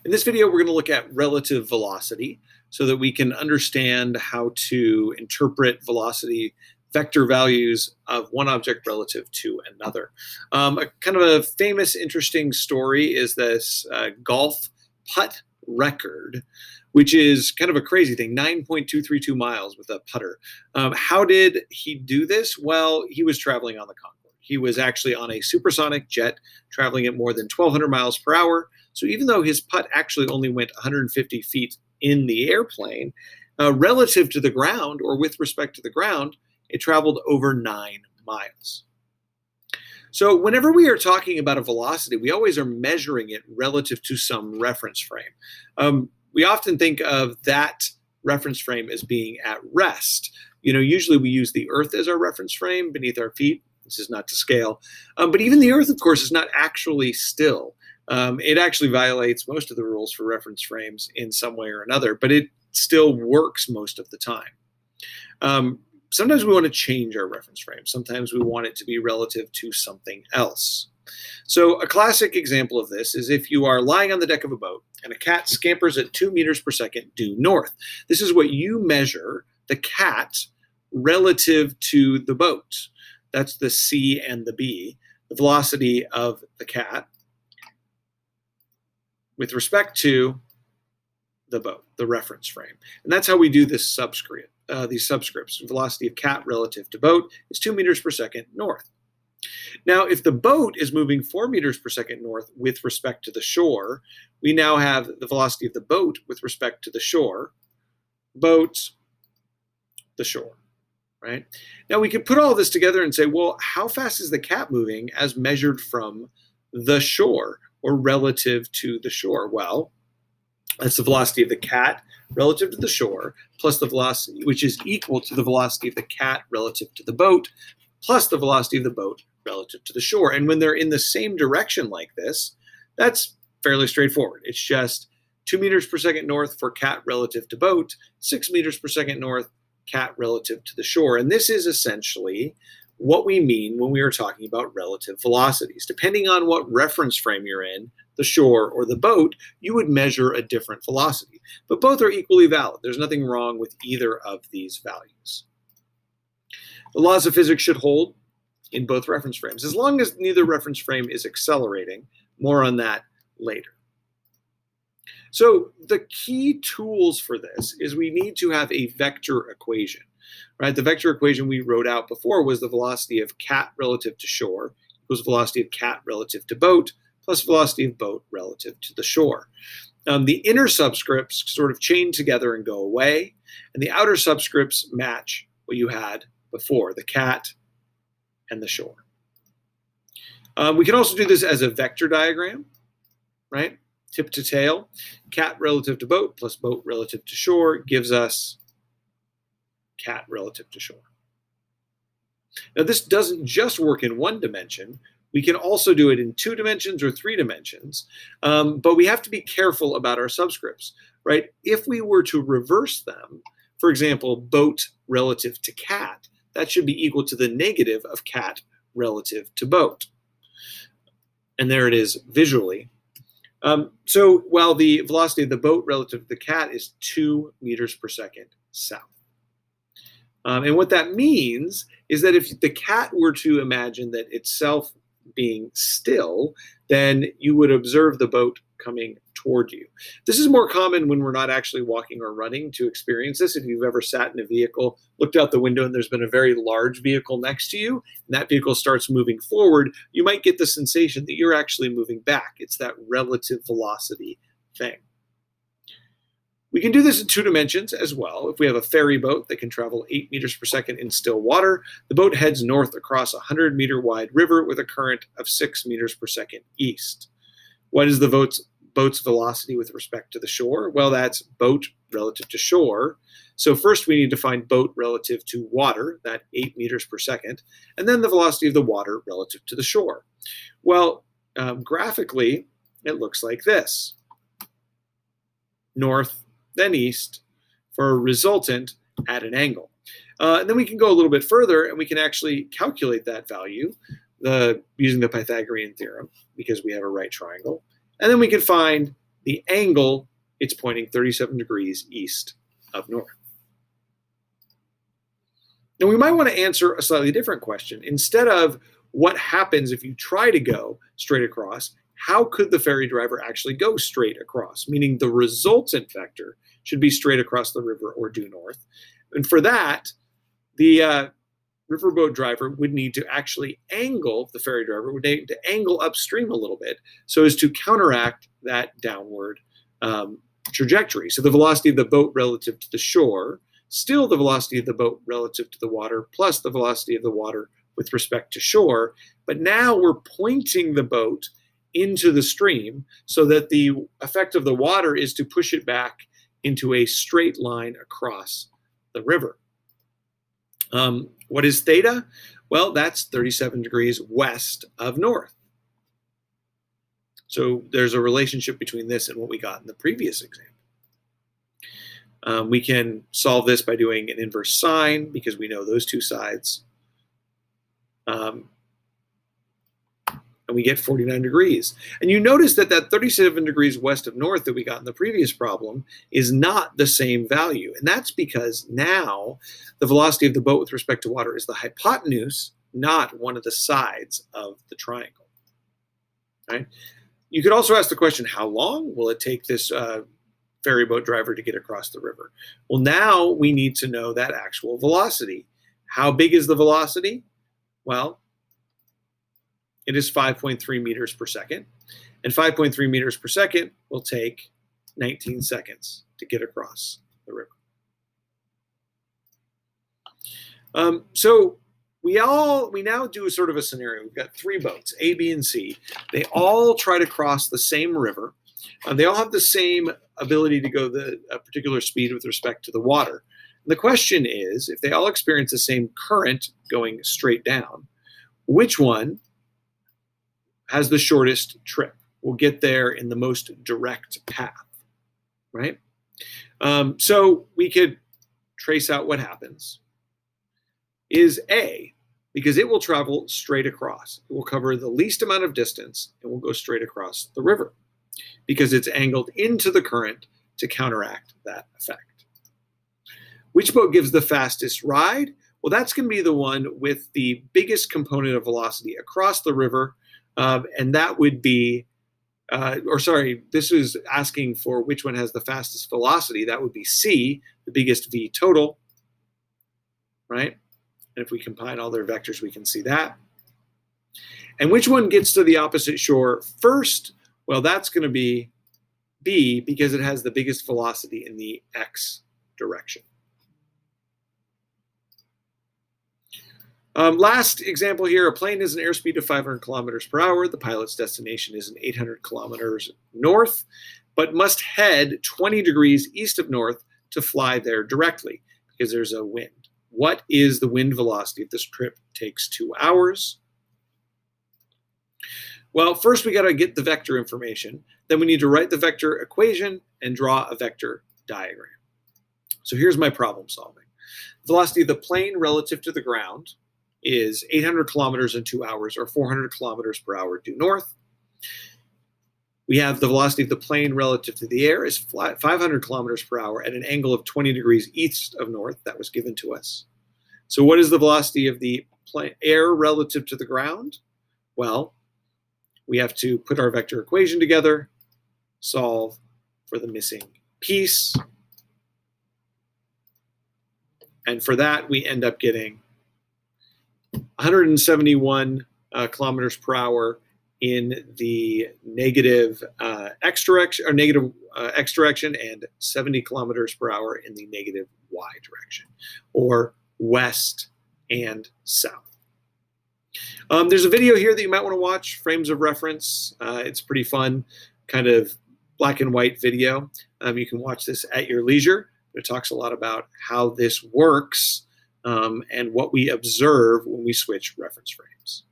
In this video, we're going to look at relative velocity so that we can understand how to interpret velocity vector values of one object relative to another. A kind of a famous, interesting story is this golf putt record, which is kind of a crazy thing, 9.232 miles with a putter. How did he do this? Well, he was traveling on the Concorde. He was actually on a supersonic jet traveling at more than 1,200 miles per hour. So even though his putt actually only went 150 feet in the airplane, relative to the ground, or with respect to the ground, it traveled over 9 miles. So whenever we are talking about a velocity, we always are measuring it relative to some reference frame. We often think of that reference frame as being at rest. Usually we use the Earth as our reference frame beneath our feet. This is not to scale. But even the Earth, of course, is not actually still. It actually violates most of the rules for reference frames in some way or another, but it still works most of the time. Sometimes we want to change our reference frame. Sometimes we want it to be relative to something else. So a classic example of this is if you are lying on the deck of a boat and a cat scampers at 2 meters per second due north. This is what you measure the cat relative to the boat. That's the C and the B, the velocity of the cat with respect to the boat, the reference frame. And that's how we do this subscript. These subscripts. Velocity of cat relative to boat is 2 meters per second north. Now, if the boat is moving 4 meters per second north with respect to the shore, we now have the velocity of the boat with respect to the shore, boat, the shore, right? Now, we can put all this together and say, well, how fast is the cat moving as measured from the shore or relative to the shore? Well, that's the velocity of the cat relative to the shore, plus the velocity, which is equal to the velocity of the cat relative to the boat, plus the velocity of the boat relative to the shore. And when they're in the same direction like this, that's fairly straightforward. It's just 2 meters per second north for cat relative to boat, 6 meters per second north, cat relative to the shore. And this is essentially what we mean when we are talking about relative velocities. Depending on what reference frame you're in, the shore or the boat, you would measure a different velocity. But both are equally valid. There's nothing wrong with either of these values. The laws of physics should hold in both reference frames, as long as neither reference frame is accelerating. More on that later. So the key tools for this is we need to have a vector equation, right? The vector equation we wrote out before was the velocity of cat relative to shore equals velocity of cat relative to boat plus velocity of boat relative to the shore. The inner subscripts sort of chain together and go away, and the outer subscripts match what you had before, the cat and the shore. We can also do this as a vector diagram, right? Tip to tail, cat relative to boat plus boat relative to shore gives us cat relative to shore. Now, this doesn't just work in one dimension. We can also do it in 2 dimensions or 3 dimensions, but we have to be careful about our subscripts, right? If we were to reverse them, for example, boat relative to cat, that should be equal to the negative of cat relative to boat. And there it is visually. So while the velocity of the boat relative to the cat is 2 meters per second south. And what that means is that if the cat were to imagine that itself being still, then you would observe the boat coming toward you. This is more common when we're not actually walking or running to experience this. If you've ever sat in a vehicle, looked out the window, and there's been a very large vehicle next to you, and that vehicle starts moving forward, you might get the sensation that you're actually moving back. It's that relative velocity thing. We can do this in 2 dimensions as well. If we have a ferry boat that can travel 8 meters per second in still water, the boat heads north across a 100-meter wide river with a current of 6 meters per second east. What is the boat's velocity with respect to the shore? Well, that's boat relative to shore. So first we need to find boat relative to water, that 8 meters per second, and then the velocity of the water relative to the shore. Well, graphically, it looks like this. North, then east, for a resultant at an angle. And then we can go a little bit further and we can actually calculate that value using the Pythagorean theorem because we have a right triangle. And then we can find the angle, it's pointing 37 degrees east of north. Now, we might want to answer a slightly different question. Instead of what happens if you try to go straight across, how could the ferry driver actually go straight across? Meaning the resultant vector should be straight across the river or due north. And for that, the riverboat driver would need to actually angle, the ferry driver would need to angle upstream a little bit so as to counteract that downward trajectory. So the velocity of the boat relative to the shore, still the velocity of the boat relative to the water, plus the velocity of the water with respect to shore. But now we're pointing the boat into the stream so that the effect of the water is to push it back into a straight line across the river. What is theta? Well, that's 37 degrees west of north. So there's a relationship between this and what we got in the previous example. We can solve this by doing an inverse sine because we know those two sides. And we get 49 degrees. And you notice that that 37 degrees west of north that we got in the previous problem is not the same value. And that's because now the velocity of the boat with respect to water is the hypotenuse, not one of the sides of the triangle. Right? You could also ask the question, how long will it take this ferry boat driver to get across the river? Well, now we need to know that actual velocity. How big is the velocity? Well, it is 5.3 meters per second. And 5.3 meters per second will take 19 seconds to get across the river. So we now do sort of a scenario. We've got three boats, A, B, and C. They all try to cross the same river. They all have the same ability to go a particular speed with respect to the water. And the question is, if they all experience the same current going straight down, which one has the shortest trip? Will get there in the most direct path, right? So we could trace out what happens. Is A, because it will travel straight across. It will cover the least amount of distance and will go straight across the river because it's angled into the current to counteract that effect. Which boat gives the fastest ride? Well, that's going to be the one with the biggest component of velocity across the river. And that would be, this is asking for which one has the fastest velocity. That would be C, the biggest V total, right? And if we combine all their vectors, we can see that. And which one gets to the opposite shore first? Well, that's going to be B because it has the biggest velocity in the X direction. Last example here, a plane has an airspeed of 500 kilometers per hour. The pilot's destination is 800 kilometers north, but must head 20 degrees east of north to fly there directly because there's a wind. What is the wind velocity if this trip takes 2 hours? Well, first we got to get the vector information. Then we need to write the vector equation and draw a vector diagram. So here's my problem solving. The velocity of the plane relative to the ground is 800 kilometers in 2 hours, or 400 kilometers per hour due north. We have the velocity of the plane relative to the air is 500 kilometers per hour at an angle of 20 degrees east of north. That was given to us. So what is the velocity of the air relative to the ground? Well, we have to put our vector equation together, solve for the missing piece. And for that, we end up getting 171 kilometers per hour in the negative x direction, or negative x direction, and 70 kilometers per hour in the negative y direction, or west and south. There's a video here that you might want to watch, frames of reference. It's pretty fun, kind of black and white video. You can watch this at your leisure. It talks a lot about how this works and what we observe when we switch reference frames.